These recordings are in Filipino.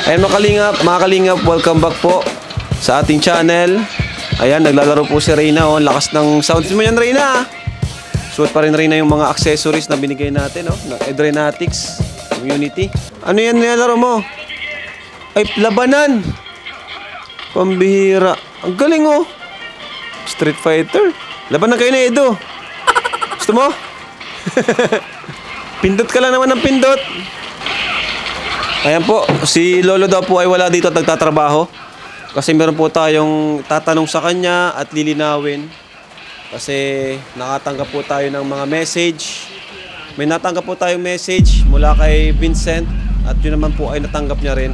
Ayan mga kalingap, welcome back po sa ating channel. Ayan, naglalaro po si Reyna. Oh. Lakas ng sounds mo yan, Reyna. Suot pa rin Reyna yung mga accessories na binigay natin, oh, na Edrenatics Community. Ano yan nilalaro mo? Ay, labanan. Pambihira. Ang galing, oh. Street Fighter. Laban na kayo na Edo. Gusto mo? Pindot ka lang naman ng pindot. Ayan po, si Lolo daw po ay wala dito at nagtatrabaho. Kasi meron po tayong tatanong sa kanya at lilinawin. Kasi nakatanggap po tayo ng mga message. May natanggap po tayong message mula kay Vincent. At yun naman po ay natanggap niya rin.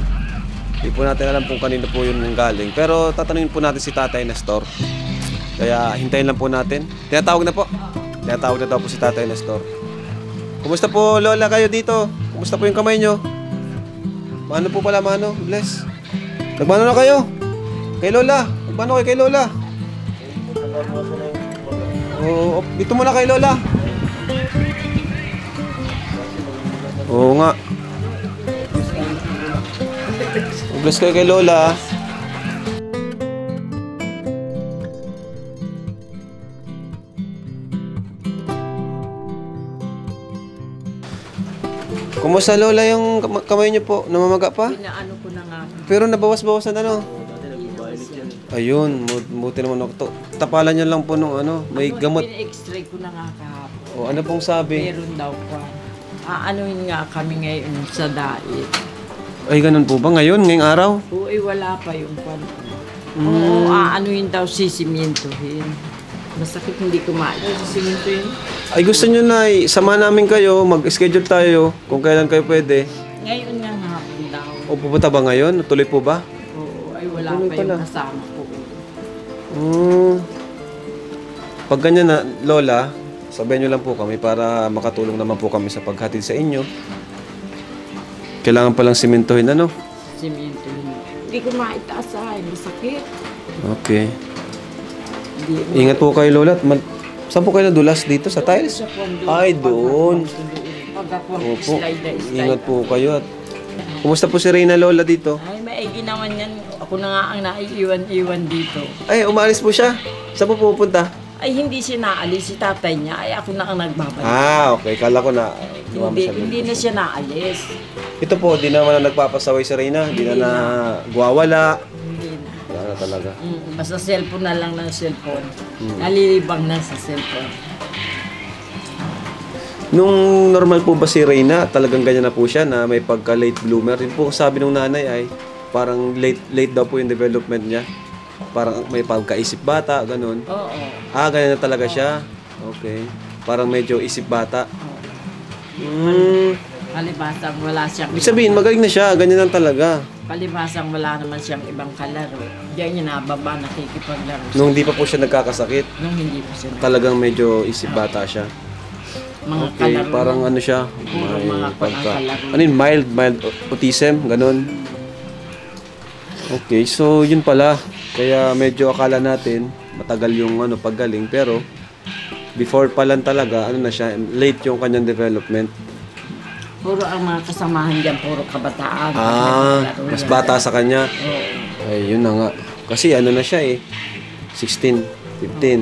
Hindi po natin alam kung kanino po yun galing. Pero tatanungin po natin si Tatay Nestor. Kaya hintayin lang po natin. Tinatawag na po. Tinatawag na daw po si Tatay Nestor. Kumusta po Lola kayo dito? Kumusta po yung kamay nyo? Mano po pala, mano? Bless. Nagmano na kayo? Kay Lola. Nagmano kayo kay Lola? Oo, dito muna kay Lola. Oo nga. Bless kayo kay Lola. Kumusta Lola yung kamay niyo po? Namamaga pa? Pinaano ko na nga. Pero nabawas-bawasan ano? Ayun, buti naman ako to. Tapalan niyo lang po nung ano, may gamot. Pina-x-ray ko na nga kahapon. O ano pong sabi? Meron daw pa. Aanuhin nga kami ngayon sa diet. Ay ganun po ba ngayon, ngayong araw? Oo, wala pa yung pan. Oo, aanuhin daw sisimintuhin. Masakit hindi kumain. Sisimintuhin. Ay gusto niyo na, sama namin kayo, mag-schedule tayo kung kailan kayo pwede. Ngayon nga hapon daw. O pupunta ba ngayon? Tuloy po ba? Oo, ay wala Tuloy pa yung pala. kasama ko. Pag ganyan na, Lola, sabihin niyo lang po kami para makatulong naman po kami sa paghatid sa inyo. Kailangan palang simentohin, ano? Simintuhin. Hindi ko maitaas masakit. Okay. Hindi, Ingat po kayo, Lola. Saan po kayo nadulas dito? Sa tiles? Sa pondo. Ay, doon. Pag ako Opo. slide. Ingat po kayo. At kumusta po si Reyna, Lola, dito? Ay, maigi naman yan. Ako na nga ang naiiwan-iwan dito. Ay, umalis po siya. Saan po pupunta? Ay, hindi siya naalis. Si tatay niya. Ay, ako na ang nagbabalik. Okay. Kala ko na... Hindi na siya naalis. Ito po, di naman na nagpapasaway si Reyna. Di na nagwawala. Hindi na. Wala na talaga. Basta cellphone na lang ng cellphone. Nalilibang na sa cellphone. Nung normal po ba si Reyna, talagang ganyan na po siya na may pagka-late bloomer. Yun po sabi nung nanay ay parang late daw po yung development niya. Parang may pagkaisip bata, ganun. Oo. Ganyan na talaga siya. Okay. Parang medyo isip bata. Palibasang wala siyang... Ibig sabihin, magaling na siya. Ganyan lang talaga. Palibasang wala naman siyang ibang kalaro. Diyan niya nababa, nakikipaglaro siya. Nung hindi pa po siya nagkakasakit, Nung hindi pa siya. talagang medyo isip bata siya. Mga Okay, kalaro. parang ano siya, Puro mga kalaro. ano yun, mild autism, ganun. Okay, so yun pala. Kaya medyo akala natin matagal yung ano paggaling, pero before pa lang talaga, ano na siya, late yung kanyang development. Puro ang mga kasamahan dyan, puro kabataan. Mas bata sa kanya. Oo. Ay, yun na nga. Kasi ano na siya 16, 15.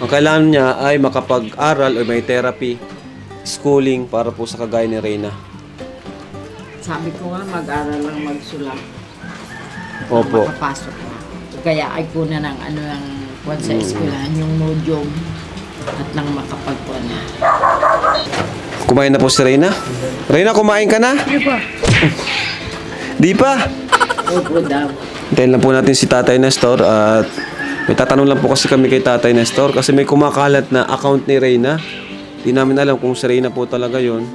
Ang kailangan niya ay makapag-aral o may therapy, schooling para po sa kagaya ni Reyna. Sabi ko nga, mag-aral lang magsulat. Opo. Makapasok na. Kaya ay kuna ng ano ng kwan sa eskwelahan, yung Mojong. At lang makapagkuhan na. Kumain na po si Reyna. Reyna, kumain ka na? Di ba? Di pa? Opo daw. Hintayin lang po natin si Tatay Nestor at may tatanong lang po kasi kami kay Tatay Nestor kasi may kumakalat na account ni Reyna. Di namin alam kung si Reyna po talaga yon.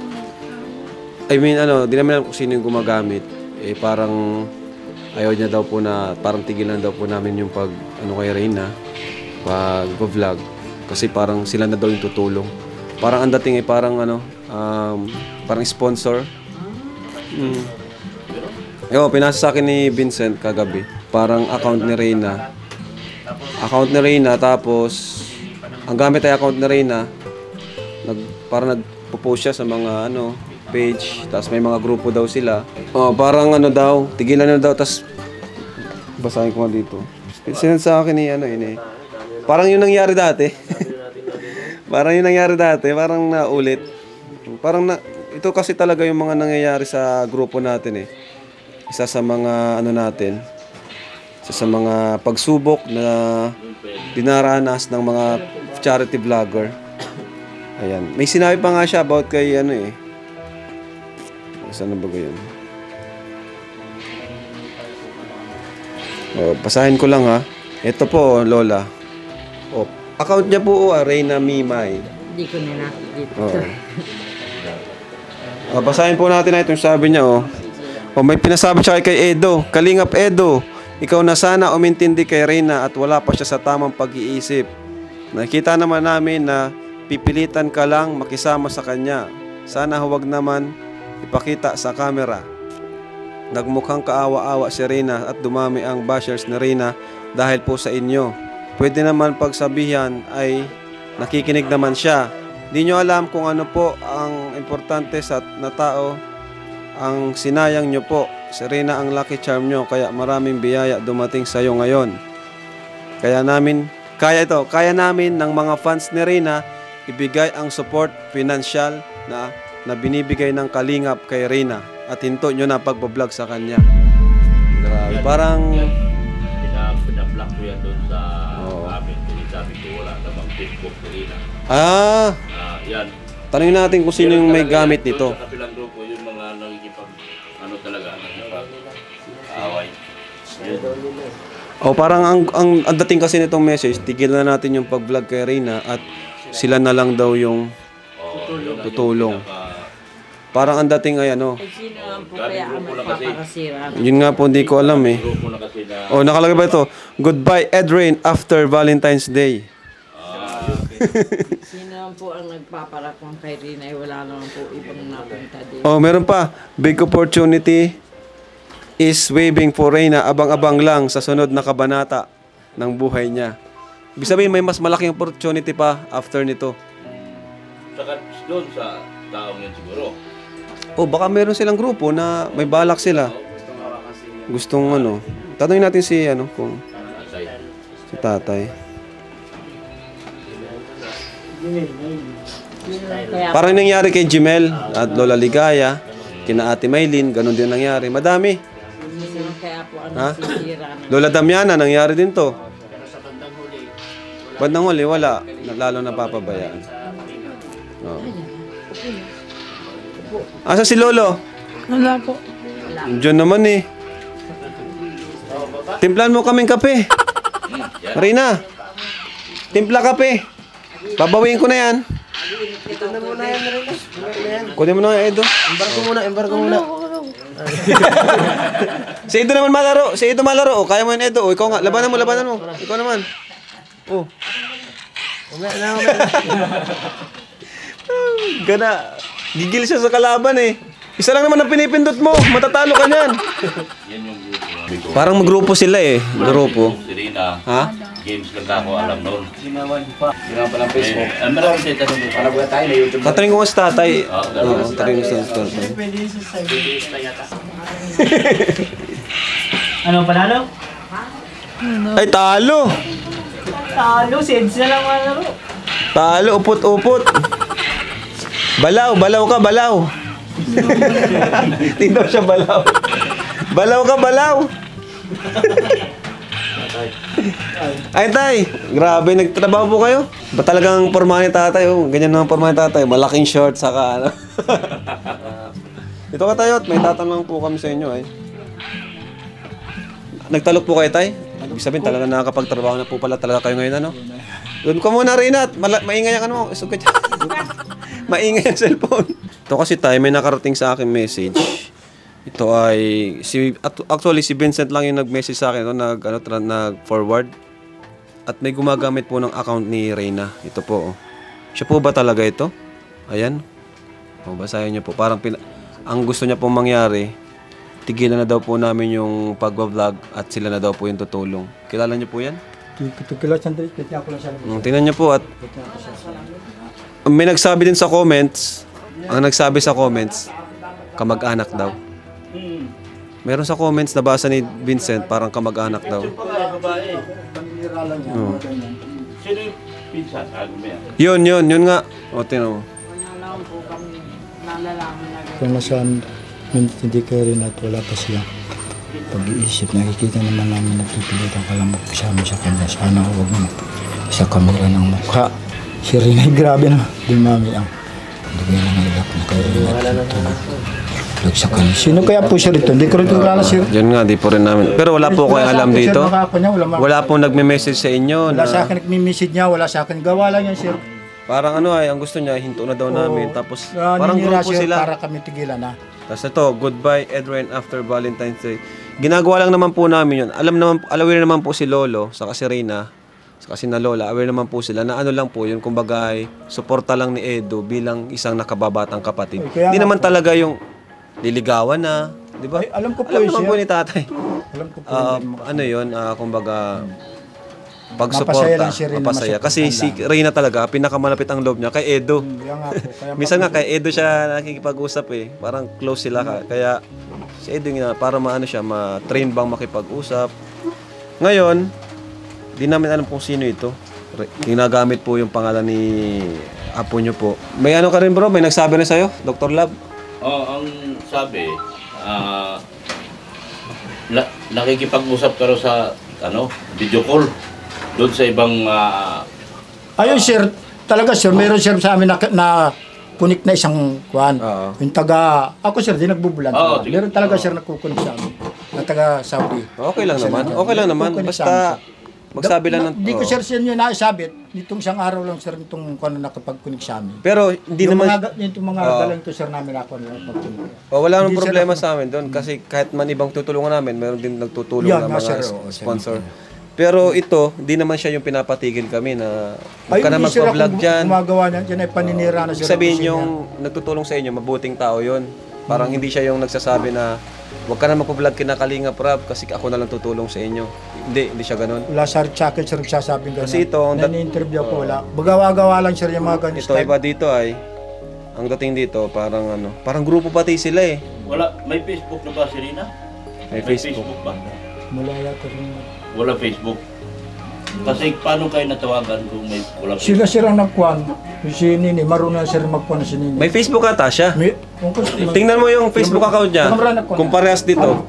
I mean, di namin alam kung sino yung gumagamit. Parang ayaw niya daw po na, parang tigilan daw po namin yung pag, kay Reyna, pag-vlog. Kasi parang sila na daw yung tutulong. Parang ang dating parang parang sponsor. Pinasa sa akin ni Vincent kagabi. Parang account ni Reyna. Tapos ang gamit ay account ni Reyna. Parang nagpo-post siya sa mga page. Tapos may mga grupo daw sila. Oh, parang ano daw, tigilan na daw. Tapos, basahin ko nga dito. Sinend sa akin ni ano yun eh. Parang yung nangyari dati. Parang yung nangyari dati. Parang naulit. Parang na, ito kasi talaga yung mga nangyayari sa grupo natin eh. Isa sa mga ano natin. Isa sa mga pagsubok na dinaranas ng mga charity vlogger. Ayan. May sinabi pa nga siya about kay ano eh. Saan na ba yun? Oh, basahin ko lang ha. Ito po, Lola. Oh, account niya po, Reyna Mimay. Hindi ko na nakikita. Oh. Oh, basahin po natin na itong sabi niya oh. Oh, may pinasabi siya kay Edo. Kalingap Edo, ikaw na sana umintindi kay Reyna at wala pa siya sa tamang pag-iisip. Nakita naman namin na pipilitan ka lang makisama sa kanya. Sana huwag naman ipakita sa camera. Nagmukhang kaawa-awa si Reyna at dumami ang bashers ni Reyna dahil po sa inyo. Pwede naman pagsabihan ay nakikinig naman siya. Di nyo alam kung ano po ang importante sa na tao ang sinayang nyo po. Si Reyna ang lucky charm nyo kaya maraming biyaya dumating sa iyo ngayon. Kaya namin ng mga fans ni Reyna ibigay ang support financial na binibigay ng Kalingap kay Reyna at hinto nyo na pagbablog sa kanya. Grabe. Parang Pina-block ko yan doon sa amin. Sabi ko wala namang Facebook ni Reyna. Yan. Tanungin natin kung sino yung may gamit nito. Sa kapilang grupo, yung mga nakikipag, nakikipag-away. O parang ang dating kasi nitong message, tigilan na natin yung pag-vlog kay Reyna at sila na lang daw yung tutulong. Parang ang dating ay ano. Sino naman po kaya ang magpaparasira? Yun nga po, hindi ko alam eh. Grupo na kasi na, O, nakalagay ba ito? Goodbye, Edrain, after Valentine's Day. Sino naman po ang nagpaparakong kay Reyna? Wala naman po ibang napunta din. Oh, meron pa. Big opportunity is waving for Reyna. Abang-abang lang sa sunod na kabanata ng buhay niya. Ibig sabihin, may mas malaking opportunity pa after nito. saka doon sa taong yan siguro. O, baka meron silang grupo na may balak sila. Gustong ano. Tanungin natin si ano, kung si tatay. Kaya Parang nangyari kay Jimel at Lola Ligaya, kina Ate Maylin, ganun din nangyari. Madami. sino kaya po ang Ha? nasisira ng Lola Damiana, nangyari din to. Bandang huli, wala. Lalo napapabayaan. Oh. Asa si Lolo? Wala po. Diyan naman eh. Timplan mo kaming kape. Reyna, timpla kape. Babawiin ko na yan. Kunin mo na yan, Edo. Embargo muna. Si Edo naman malaro. Si Edo malaro. O, kaya mo yan, Edo. O, ikaw nga. Labanan mo. Ikaw naman. O. Gana. Gigil siya sa kalaban eh. Isa lang naman ang pinipindot mo. Matatalo ka niyan. Yan yung grupo. Parang magrupo sila eh. Grupo. Si Reyna, Ha? games lang ako alam noon. Ginawan pa lang Facebook. Marami siya tanong doon. Para tayo na YouTube. Tatanungin ko nga sa tatay. Oo, Oo, tatanungin ko sa tatay. Pwede sa side. Ano, panalo? Ay, talo! Talo, seds na lang malaro. Talo, upot-upot. Balaw ka, balaw. Tingnan siya, balaw. Balaw ka, balaw. Ay, tay. Grabe, nagtrabaho po kayo? Ba talagang porma ni tatay? Oh, ganyan naman porma ni tatay. Malaking short, saka ano. Ito ka tayo, may tatanong po kami sa inyo ay. Nagtalok po kayo, tay? Ibig sabihin, talaga nakakapagtrabaho na po pala talaga kayo ngayon, ano? Doon ka muna, Reyna. Maingay ang ano mo. Isugat yan. Maingay ang cellphone. Ito kasi tayo, may nakarating sa akin message. Ito ay, actually si Vincent lang yung nag-message sa akin, no? Nag-forward. At may gumagamit po ng account ni Reyna. Ito po, oh. Siya po ba talaga ito? Ayan. O, basahin niyo po. Parang ang gusto niya pong mangyari, tigilan na daw po namin yung pag-vlog at sila na daw po yung tutulong. Kilala niyo po yan? Tingnan niyo po at may nagsabi din sa comments, ang nagsabi sa comments, kamag-anak daw. Hmm. Meron sa comments nabasa ni Vincent, parang kamag-anak daw. Yung pala, babae. Panira lang yan, Oo. mga ganyan. Sino yung pinsan? Ano ba yan? Yun nga. O, tinan mo. Wala lang po kami nalalaman na Kung nasaan, hindi ko rin at wala pa siya. Pag-iisip, nakikita naman namin napipilitan ka lang magkasama sa kanya. Sana huwag mo sa kamera ng mukha. Si Rinay, grabe na. Di mami ang hindi ko lang ilap na kayo rin at sa kanya. Sino kaya po siya rito? Hindi ko rin kilala sir. Yun nga, di po rin namin. Pero wala po kayong alam dito. Wala Wala pong nagme-message sa inyo Wala sa na akin nagmi-message niya, wala sa akin. Gawa lang yan sir. parang ano ay, ang gusto niya, hinto na daw namin. Tapos parang Naninira, grupo sir, sila. para kami tigilan na. Tapos ito, goodbye Edwin after Valentine's Day. Ginagawa lang naman po namin yun. Aware naman po si Lolo, saka si Reyna, saka si na Lola, aware naman po sila na ano lang po yun, kumbaga ay suporta lang ni Edo bilang isang nakababatang kapatid. Ay, kaya Hindi nga naman po. talaga yung liligawan na, di ba? Ay, alam ko po Alam yun, naman sir. po ni tatay. Alam ko po Ano yun, kumbaga, Mapasaya pagsuporta, lang siya rin na mapasaya. Kasi si masuportahan Reyna talaga, pinakamalapit ang loob niya kay Edo. Kaya nga po. Kaya Minsan nga kay Edo siya nakikipag-usap eh. Parang close sila ka. Kaya si Edo nga, para maano siya, ma-train bang makipag-usap. Ngayon, di namin alam kung sino ito. Ginagamit po yung pangalan ni apo nyo po. May ano ka rin bro? May nagsabi na sa'yo? Dr. Lab? Ang sabi, nakikipag-usap ka rin sa video call. Doon sa ibang ayun sir, talaga sir, meron sir sa amin na kunik na isang kuhan. Oo. Yung taga, ako sir, di nagbubulan. Oo, sige. Meron talaga sir nakukunik sa amin. Na taga Saudi. Okay lang naman. Okay lang naman. Kukunik sa Basta amin. magsabi lang ng... Hindi ko Oo. sir siya yun naisabit. Nitong isang araw lang sir, nitong kuhan na nakapagkunik sa amin. Pero hindi Yung naman... itong mga Oo. galang to sir namin ako na magkunik. Wala nang Hindi sila problema sa amin doon kasi kahit man ibang tutulungan namin, meron din nagtutulong Yan, na nga, mga sir. Oo, sir. sponsor. Pero ito, di naman siya yung pinapatigil kami na huwag ka na hindi sir ako magpa-vlog dyan. gumagawa niyan. Yan ay paninira na sir. Ibig sabihin Kasi niya. yung nagtutulong sa inyo, mabuting tao yon. Parang hindi siya yung nagsasabi na huwag ka na magpa-vlog kina Kalinga Prab kasi ako na lang tutulong sa inyo. Hindi siya ganun. Wala sir, tsaka sir nagsasabing gano'n. Kasi ito, ang Nani-interview ko wala. Bagawa-gawa lang sir yung mga ganyan. Ito iba dito ay, ang dating dito, parang parang grupo pati sila eh. wala, may Facebook na ba si Rina? May Facebook. ba? Mula yata rin. Wala Facebook. Kasi paano kayo natawagan kung wala Sila Facebook? sir ang nagkuhan. Si Nini, marunong na sir magkuhan si Nini. May Facebook ata siya. Tingnan mo yung Facebook account niya. Kung parehas dito.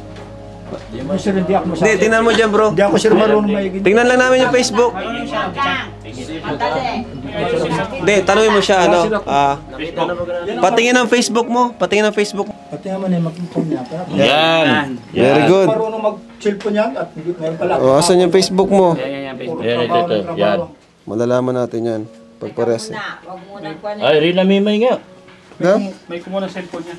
Sir, hindi ako masabi. Hindi, tingnan mo dyan bro. Hindi ako sir marunong maigin. Tingnan lang namin yung Facebook. Hindi, tanungin mo siya, ano. Patingin ang Facebook mo. Patingin ang Facebook. Pati naman ay magkuhan niya. Yan. Very good. Marunong mag-cellphone yan at hindi meron pala. O, asan yung Facebook mo? Yan, ito. Yan. Malalaman natin yan. Pag parehas. Wag muna kuha Ay, Rina Mimay nga. Ha? May kumuha ng cellphone niya.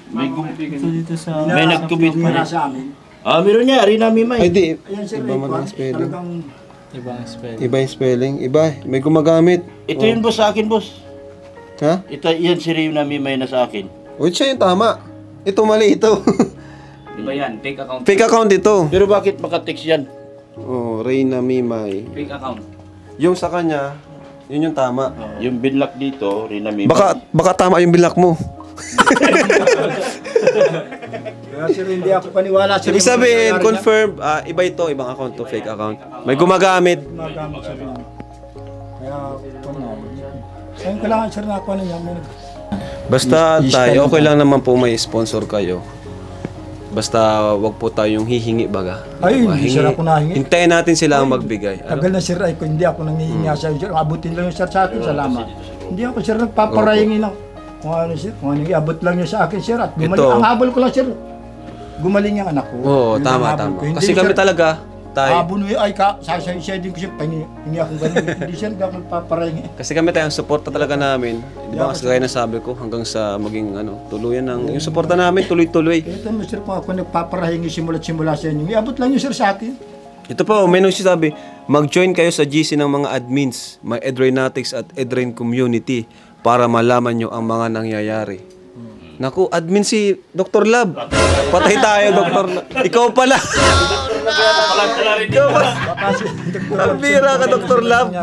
Dito sa... May nag-commit Hindi pa na sa amin. Meron niya, Rina Mimay. Ay, di. Ayan sir, Iba may man kuhan. ang spelling. Talagang... Iba yung spelling. Iba. May gumagamit. Ito yun boss sa akin, boss. Ha? Ito, yan si Rina Mimay na sa akin. Uy, siya yung tama. Ito mali ito. Iba yan, fake account. Fake account ito. Pero bakit makatext yan? Oh, Reyna Mimay. Fake account. Yung sa kanya, yun yung tama. Yung binlock dito, Rina Mimay. Baka tama yung bilak mo. Kaya sir, hindi ako paniwala sir. Ibig sabihin, confirm, iba ito, ibang account to, fake account. May gumagamit. Gumagamit sir yan. Kaya, kuhan na. Saan ko lang sir na kuhan na yan. Basta tayo, okay lang naman po may sponsor kayo. Basta wag po tayong hihingi baga. Ay, Diba? hindi sir ako nahingi. Hintayin natin sila ang magbigay. Ano? Tagal na sir ay kung hindi ako nangihingi sa sir. Abutin lang yung sir sa akin, salamat. Hindi ako sir nagpaparayingin lang. Kung ano sir, kung ano iabot lang niya sa akin sir. At gumaling, Ito. ang habol ko lang sir. Gumaling yung anak ko. Oo, Yun ang tama, habol tama. ko. Hindi, Kasi kami sir, talaga, tayo. habol mo ay ka, sasaya din ko sir, hingi akong ganun. Hindi sir, hindi ako nagpaparayingin. Kasi kami tayo, ang suporta talaga namin. Di ba, kasi gaya na sabi ko, hanggang sa maging tuluyan ng, yung suporta namin, tuloy-tuloy. Kaya ito mo sir, kung ako nagpaparahingi simula't-simula sa inyo, iabot lang yun sir sa akin. Ito po, may nagsasabi, mag-join kayo sa GC ng mga admins, may Edrainatics at Edrain Community para malaman nyo ang mga nangyayari. Naku, admin si Dr. Lab. Patay tayo, Dr. Lab. Ikaw pala. Ikaw pala. Ang bira ka, Dr. Lab.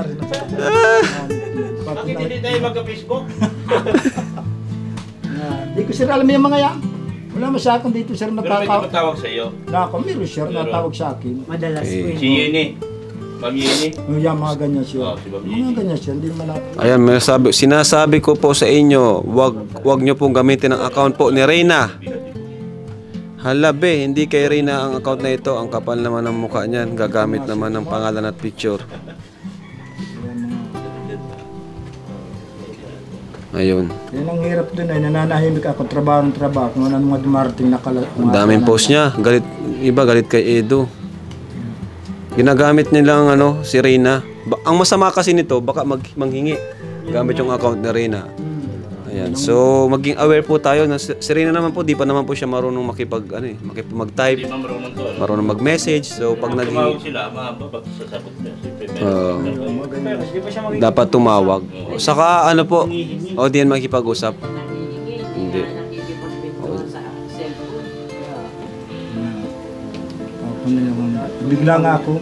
Bakit hindi tayo magka-Facebook? Hindi ko sir alam yung mga yan. Wala mo sa akin dito sir Pero may natawag. tumatawag sa iyo. Meron sir Meron. natawag sa akin. Madalas Okay. po Si Yeni. Ma'am Yeni. Yung mga ganyan siya. Oh, si Ma'am Yeni. Mga ganyan siya, hindi naman natin. Ayan, sinasabi ko po sa inyo, wag nyo pong gamitin ang account po ni Reyna. Halabe, hindi kay Reyna ang account na ito. Ang kapal naman ng mukha niyan. Gagamit naman ng pangalan at picture. Ayun. Yan ang hirap dun ay nananahimik ako, trabaho ng trabaho. Kung ano mga dumarating na Ang daming post niya. Galit, iba galit kay Edo. Ginagamit nilang si Reyna. Ang masama kasi nito, baka manghingi. Gamit yung account ni Reyna. Ayan. So, maging aware po tayo. Si Reyna naman po, di pa naman po siya marunong mag-type. Hindi pa marunong to. Marunong mag-message. So, pag Tumawag sila, mahaba, sasagot niya. Di ba siya mag- dapat tumawag. Saka po, di yan makipag-usap. Hindi. Nakikipagpintuan sa cellphone. Bigla nga ako.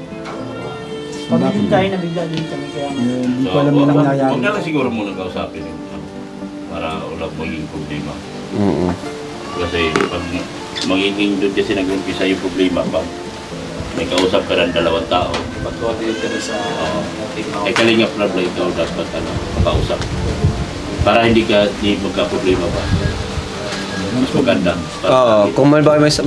Pag-ibig tayo na bigla din kami kaya Hindi ko alam yung nangyayari. Huwag na lang siguro muna kausapin yun. Para wala maging problema. Oo. Kasi pag magiging doon kasi nag-umpisa yung problema pag may kausap ka ng dalawang tao. pag-coordinate sa Kalingap na ikaw dapat makausap. Para hindi magka-problema pa. Mas maganda. Kung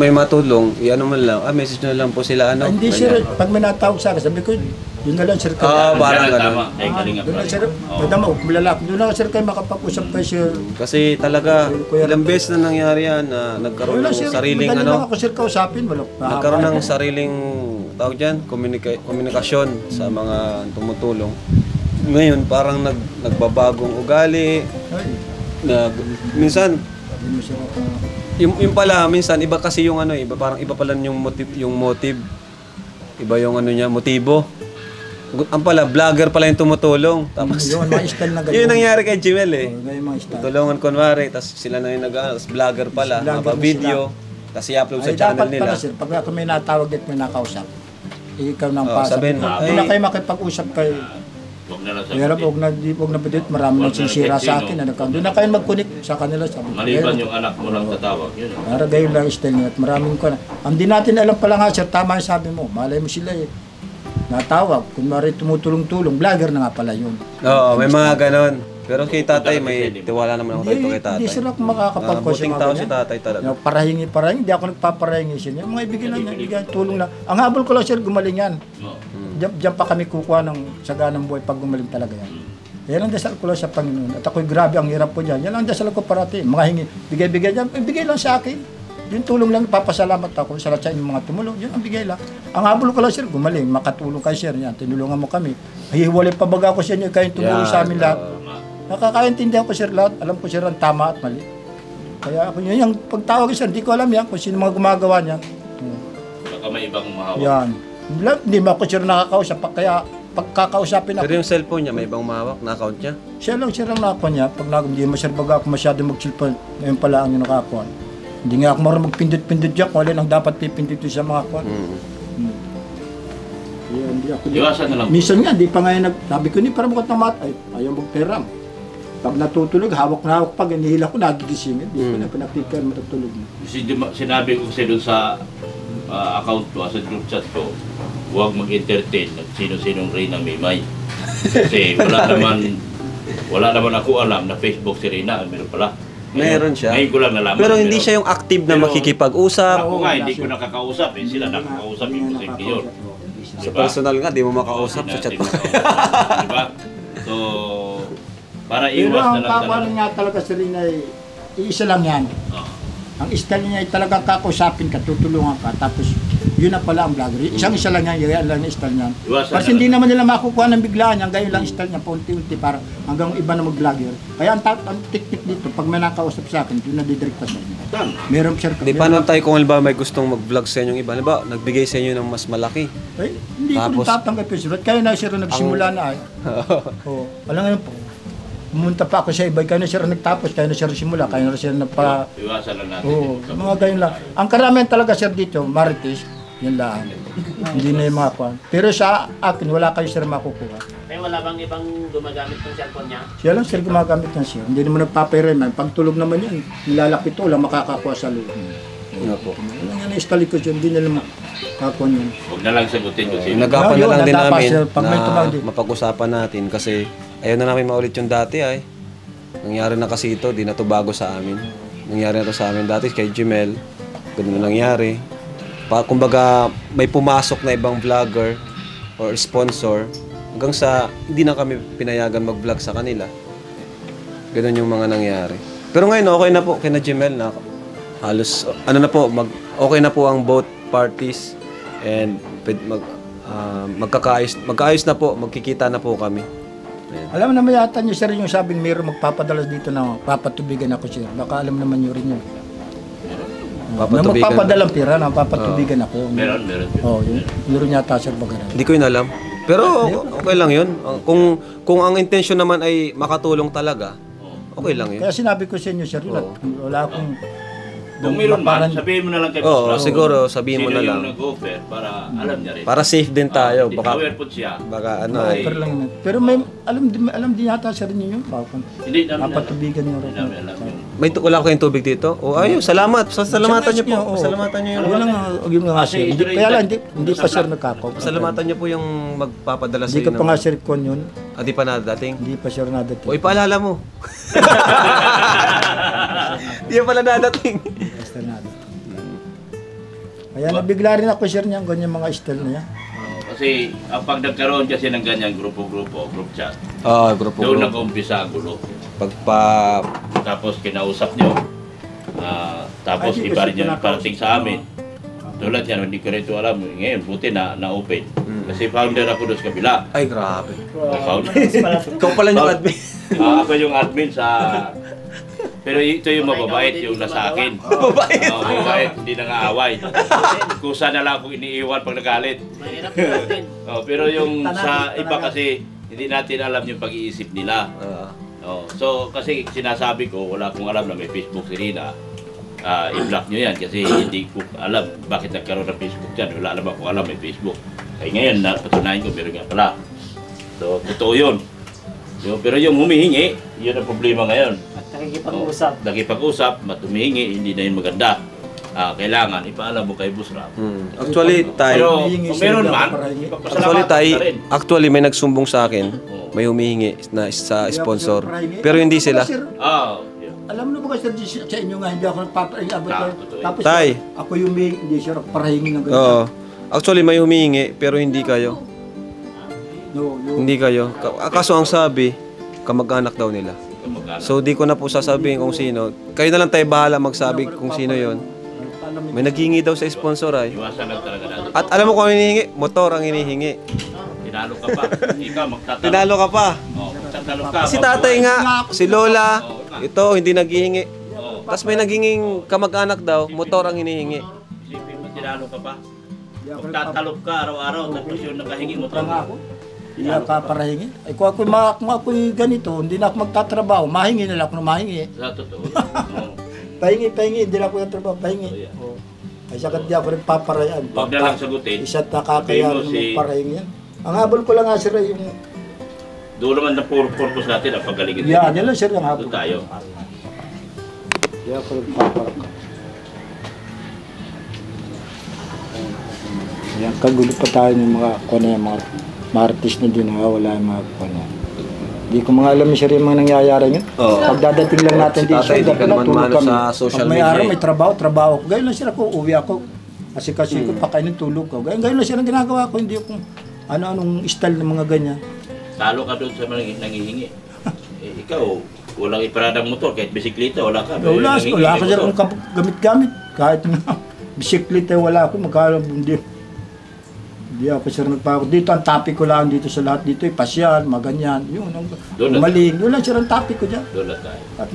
may matulong, ano man lang, message na lang po sila, Hindi sir, pag may natawag sa akin, sabi ko, yun na lang sir kayo. Parang ganun. Tama. Kalingap Doon na na. sir, madama, malalaki. Doon na sir kayo makapag-usap kayo sir. Kasi talaga, ilang beses na nangyari yan na nagkaroon Wala ng sir, sariling madali lang ako sir kausapin. nagkaroon ng sariling tawag dyan, komunikasyon sa mga tumutulong. Ngayon, parang nagbabagong ugali. Minsan, Hindi mo siya yung pala, minsan, iba kasi yung iba, parang iba pala yung motive. Iba yung niya, motibo. Ang pala, vlogger pala yung tumutulong. Tapos, yung mga style na ganyan. yun nangyari kay Jimel Yung mga style. Tulungan kunwari, tapos sila na yung tapos vlogger pala, Vlogger na video, tapos i-upload sa channel dapat nila. pala sir, pag ako may natawag at may nakausap, ikaw nang pasa. sabihin mo, Doon na kayo makipag-usap kayo. Huwag na lang Kaya sabihin. huwag na bidit, marami nang sinsira sa akin. Doon na kayo mag-connect sa kanila. Sabi ko, Maliban yung anak mo lang tatawag. Yun. para gayon lang style niya at maraming ko na. Ang di natin alam pala nga sir, tama yung sabi mo, malay mo sila natawag, kunwari tumutulong-tulong, vlogger na nga pala yun. Oo, may mga ganon. Pero kay tatay, may tiwala naman ako dito kay tatay. Hindi sila makakapag-cause Buting tao si tatay talaga. Parahingi, hindi ako nagpaparahingi sa inyo. Mga ibigay lang yan, ibigay tulong lang. Ang habol ko lang sir, gumaling yan. Diyan pa kami kukuha ng saganang buhay pag gumaling talaga yan. Yan ang dasal ko lang sa Panginoon. At ako'y grabe, ang hirap po dyan. Yan ang dasal ko parati. Mga hingi, bigay-bigay dyan, bigay lang sa akin. Yung tulong lang, papasalamat ako sa lahat sa inyong mga tumulong. Yan ang bigay lang. Ang habol ko lang sir, gumaling, makatulong kayo sir. Yan, tinulungan mo kami. Hihiwalay pa baga ko sa inyo, kayong tumulong sa amin lahat. Nakakaintindihan ko sir lahat. Alam ko sir ang tama at mali. Kaya ako yun, yung pagtawag sir, hindi ko alam yan kung sino mga gumagawa niyan. Baka may ibang mahawak. Yan. Hindi mo ako sir nakakausap, kaya pagkakausapin ako. Pero yung cellphone niya, may ibang mahawak na account niya. Siya lang nakakuha niya. Pag hindi mo sir baga ako masyado mag-cellphone, ngayon pala ang yung nakakuha. Hindi nga ako marunong magpindot-pindot dyan kung alin ang dapat pipindot sa mga kuha. Hindi ako Iwasan na lang. minsan nga, di pa ngayon sabi ko ni para mukot na mat, ayaw magperam. Pag natutulog, hawak na hawak pag inihila ko, nagigising. Di ko na pinaktikar matutulog na. Sinabi ko kasi doon sa account ko, sa group chat ko, huwag mag-entertain at sino-sinong Reyna Mimay. Kasi wala naman ako alam na Facebook si Reyna. Meron pala. Meron siya. Ngayon ko lang nalaman. Pero hindi siya yung active na Pero- makikipag-usap. Ako nga, hindi ko nakakausap. Sila nakakausap yung posible yun. Sa personal nga, di mo makausap sa chat. Diba? So, para Pero iwas na ang lang kakuha talaga. nga talaga sa rin ay iisa lang yan. Ang style niya ay talagang kakausapin ka, tutulungan ka, tapos yun na pala ang vlogger. Isa lang yan lang yung style niyan. Iwasan Kasi na hindi lang. naman nila makukuha ng biglaan yan, gayon lang style niya, paunti-unti para hanggang iba na mag-vlogger. Kaya ang technique dito, pag may nakausap sa akin, yun na didirekta sa inyo. Meron sir. Di paano tayo kung halimbawa may gustong mag-vlog sa inyong iba? Halimbawa, nagbigay sa inyo ng mas malaki. Ay, hindi ko rin Tapos- tatanggap yung sulat. Kaya na sir nagsimula na ay. Oo. Alam nga yun po. Pumunta pa ako sa iba, kaya na sir nagtapos, kaya na sir simula, kaya na sir nagpa... Iwasan lang natin. Oo, mga ganyan lang. Ang karamihan talaga sir dito, Marites, Yan lang. Hindi na yung mga kwan. Pero sa akin, wala kayo sir makukuha. May wala bang ibang gumagamit ng cellphone niya? Siya lang sir gumagamit ng siya. Hindi naman nagpapaireman. Pag tulog naman yan, nilalapit to, wala makakakuha sa loob. Nga po. Wala nga na istalikod yun, hindi nila makakuha yun. Huwag na lang sagutin ko sino. Nagapan na Yun, lang din natapa, namin sir. Pag may na tumawag din. mapag-usapan natin kasi ayaw na namin maulit yung dati ay. Nangyari na kasi ito, di na to bago sa amin. Nangyari na to sa amin dati kay Jimel. Ganun na nangyari. Kumbaga may pumasok na ibang vlogger or sponsor hanggang sa hindi na kami pinayagan mag-vlog sa kanila. Ganun yung mga nangyari. Pero ngayon okay na po kina Jimel na halos ano na po okay na po ang both parties and magkaayos na po, magkikita na po kami. Ayan. Alam naman yata niyo sir yung sabing mayroong magpapadalas dito na papatubigan ako sir. Baka alam naman niyo rin yun. Na magpapadalang pira na papatubigan ako. Meron. Oh, yun yata sir bagara. Hindi ko yun alam. Pero okay lang yun. Kung ang intention naman ay makatulong talaga, okay lang yun. Kaya sinabi ko sa inyo sir, wala akong Kung meron man, sabihin mo na lang kay Boss Oo, Ram. siguro sabihin mo na Sino lang. yung nag-offer para alam niya rin. Para safe din tayo. Aware po siya. Baka ano ay... offer lang yun. Pero may alam din yata sir ninyo. Hindi namin alam. Papatubigan niyo Hindi rin. namin alam yun. Wala kayong tubig dito? O ayun, salamat. Salamatan niyo po. Oo. Salamatan niyo yung... Wala nga, yung nga sir. Kaya lang, hindi pa sir nakakaw. Salamatan niyo po yung magpapadala sa Hindi ka inyo. pa nga sir kon yun. Di pa nadating? Hindi pa sir nadating. O ipaalala mo. Di pala nadating. Basta nadating. Kaya nabigla rin ako sir niyan, ganyan mga style na yan. Kasi pag nagkaroon kasi ng ganyan group chat, Grupo. doon nag-umpisa ang gulo. Tapos kinausap nyo. Tapos Ay, iba rin kasi yung parating sa amin. Tulad yan, hindi ko rin ito alam. Ngayon, buti na-open. Kasi founder ako doon sa kabila. Ay, grabe. Founder. Ikaw pala yung admin. Ako yung admin sa... Pero ito yung mababait, yung nasa akin. Mababait, hindi nangaaway. Kusa na lang akong iniiwan pag nagalit. Mahirap natin. Pero yung sa iba kasi, hindi natin alam yung pag-iisip nila. So, kasi sinasabi ko, wala akong alam na may Facebook si Rina. I-block nyo yan kasi hindi ko alam bakit nagkaroon ng Facebook dyan. Wala naman akong alam may Facebook. Kaya ngayon, napatunayan ko, meron nga pala. So, totoo yun. Pero yung humihingi, yun ang problema ngayon. At nakikipag-usap. Nakipag-usap, humihingi, hindi na yun maganda. Kailangan, ipaalam mo kay Boss Ram. Actually, Pero Humihingi kung sila meron ng man, parahingi. ipagpasalamatan ka rin. may nagsumbong sa akin. May humihingi na sa sponsor. Pero hindi sila. Alam mo ba kasi sa inyo nga, hindi ako nagpapahingi. Totoo. Tapos Tay. ako yung hindi siya nagpahingi ng ganyan. Oo. Actually, may humihingi, pero hindi kayo. No. Hindi kayo. Kaso ang sabi, kamag-anak daw nila. So, di ko na po sasabihin kung sino. Kayo na lang tayo bahala magsabi kung sino yon. May naghingi daw sa sponsor ay. Iwasan lang talaga natin. At alam mo kung ano hinihingi? Motor ang hinihingi. Tinalo ka pa. Ikaw, magtatalo. Tinalo ka pa. Magtatalo ka. Si tatay nga, si Lola, ito hindi naghihingi. Tapos may naghinging kamag-anak daw, motor ang hinihingi. Isipin mo, tinalo ka pa. Magtatalop ka araw-araw, tapos yung nakahingi mo Ako? Hindi ako parahingi. Ay kung ako'y ganito, hindi na ako magtatrabaho. Mahingi na lang ako na mahingi. Sa totoo. Pahingi, hindi na ako nagtrabaho. Pahingi. Ay sakit di ako rin paparayan. Huwag na lang sagutin. Isa't nakakaya Sabihin mo rin parahingi yan. Ang habol ko lang nga sir ay yung... Doon naman na purpose natin ang paggalingin. Yan lang sir ang habol. Doon tayo. Hindi ako rin paparaka. Yan, kagulo pa tayo ng mga artist na din, wala yung mga kuno. Hindi ko mga alam sir yung mga nangyayari ngayon. Oo. Pagdadating lang natin Si dito, tatay, di ka naman tulog mano sa social Pag may media araw, eh. may trabaho ko. Gayun lang sir ako, uwi ako. Kasi ko, pakainin tulog ko. Gayun lang sir ang ginagawa ko, hindi akong anong style ng mga ganyan. Talo ka doon sa mga nangihingi. Ikaw, walang iparadang motor, kahit bisikleta, wala ka. Wala ka sir kung gamit-gamit. Kahit nga, bisikleta wala ako, magkakaroon Hindi ako sir nagpapako. Dito ang topic ko lang dito sa lahat dito, pasyal, maganyan. Yun, maling. Yun lang sir ang topic ko dyan. Doon lang tayo. At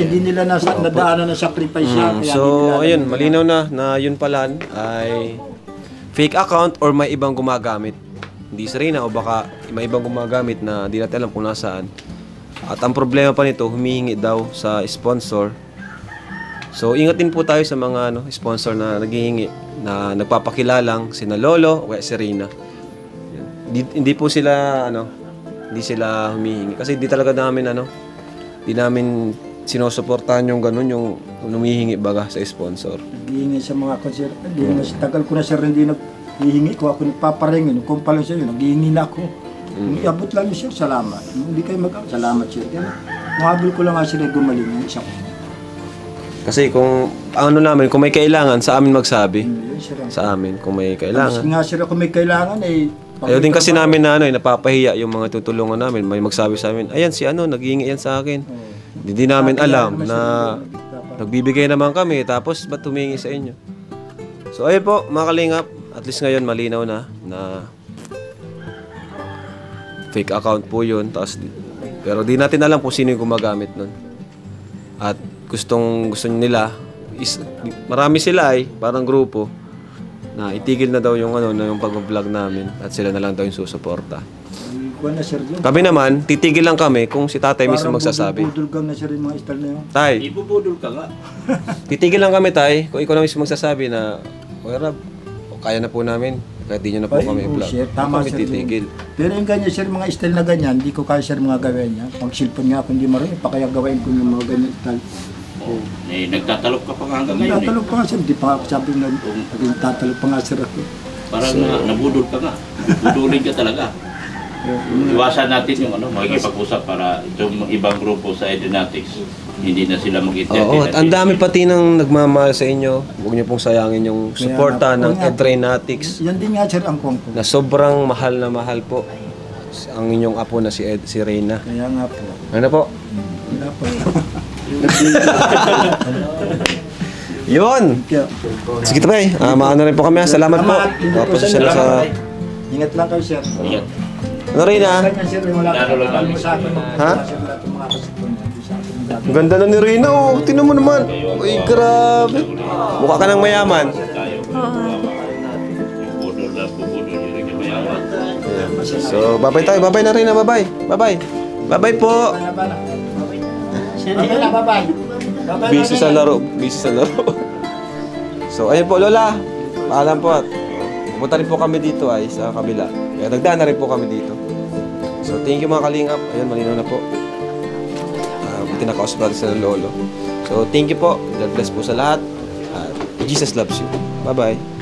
hindi nila nadaanan ng sacrifice siya. kaya So, hindi nila ayun, alam. malinaw na yun pala ay fake account or may ibang gumagamit. Hindi si Rina o baka may ibang gumagamit na di natin alam kung nasaan. At ang problema pa nito, humihingi daw sa sponsor. So ingat din po tayo sa mga sponsor na naghihingi, na nagpapakilalang sina Lolo o kaya si Rina. Hindi po sila hindi sila humihingi kasi di talaga namin di namin sinusuportahan yung ganun, yung humihingi baga sa sponsor. Naghihingi sa mga concert. Tagal ko na sir, hindi naghihingi ko. Ako nagpaparingin. Kung pala siya yun, naghihingi na ako. Kung iabot lang yun sir, salamat. Hindi kayo salamat sir. Mahabol ko lang nga sila gumaling yung isa ko. Kasi kung kung may kailangan, sa amin magsabi. Yun, sir. Sa amin, kung may Mas kailangan. nga sir, kung may kailangan Ayaw din kasi namin na napapahiya yung mga tutulungan namin. May magsabi sa amin, ayan si naghihingi yan sa akin. Hindi namin alam na nagbibigay naman kami, tapos ba't humingi sa inyo? So ayun po, mga kalingap, at least ngayon malinaw na fake account po yun. Pero di natin alam kung sino yung gumagamit nun. At gusto nila, marami sila parang grupo, na itigil na daw yung yung pag-vlog namin at sila na lang daw yung susuporta. Kami naman, titigil lang kami kung si tatay mismo magsasabi. Budol na sir yung mga style na yun. Tay, Ibubudol ka nga. titigil lang kami tay kung ikaw na mismo magsasabi na okay Rab, kaya na po namin, kahit di nyo na po kami i-vlog. Sir, tama Kami sir. titigil. Pero yung ganyan sir, mga style na ganyan, hindi ko kaya sir mga gawin niya. Pag silpon nga ako hindi marunong, pa kaya gawain ko yung mga ganyan style. Nagtatalok ka pa nga hanggang ngayon Tatalog pa nga sir, di pa ako sabi na naging tatalog pa nga sir ako. Parang nabudol ka nga. Budulin ka talaga. Iwasan natin yung makikipag-usap para itong ibang grupo sa Edrenatics, hindi na sila mag-entertain. Oo, at ang dami pati nang nagmamahal sa inyo. Huwag niyo pong sayangin yung suporta ng Edrenatics Yan din nga sir ang kong ko. na sobrang mahal na mahal po ang inyong apo na si Reyna. Kaya nga po. Ano po? Wala po. Yun! Kaya, Sige tayo, maano rin po kami. Salamat po. Tapos sila sa... ingat lang kayo sir. Ingat. Ano Reyna? Ganyan sir, wala Lalo lang kami. sa akin. Ha? Sir, lahat ng mga kasipon niya, sa akin. Ang ganda na ni Reyna, oh. Tingnan mo naman. Uy, grabe. Mukha ka ng mayaman. Tayo. Budol na bubudol yung mayaman. So, babay tayo. Babay na Reyna, babay. Babay. Babay po. Bye-bye. Busy sa laro. Busy sa laro. So, ayun po, Lola. Paalam po at pupunta rin po kami dito sa kabila. Kaya nagdaan na rin po kami dito. So, thank you mga kalingap. Ayun, malinaw na po. Buti nakausap natin sa Lolo. So, thank you po. God bless po sa lahat. Jesus loves you. Bye-bye.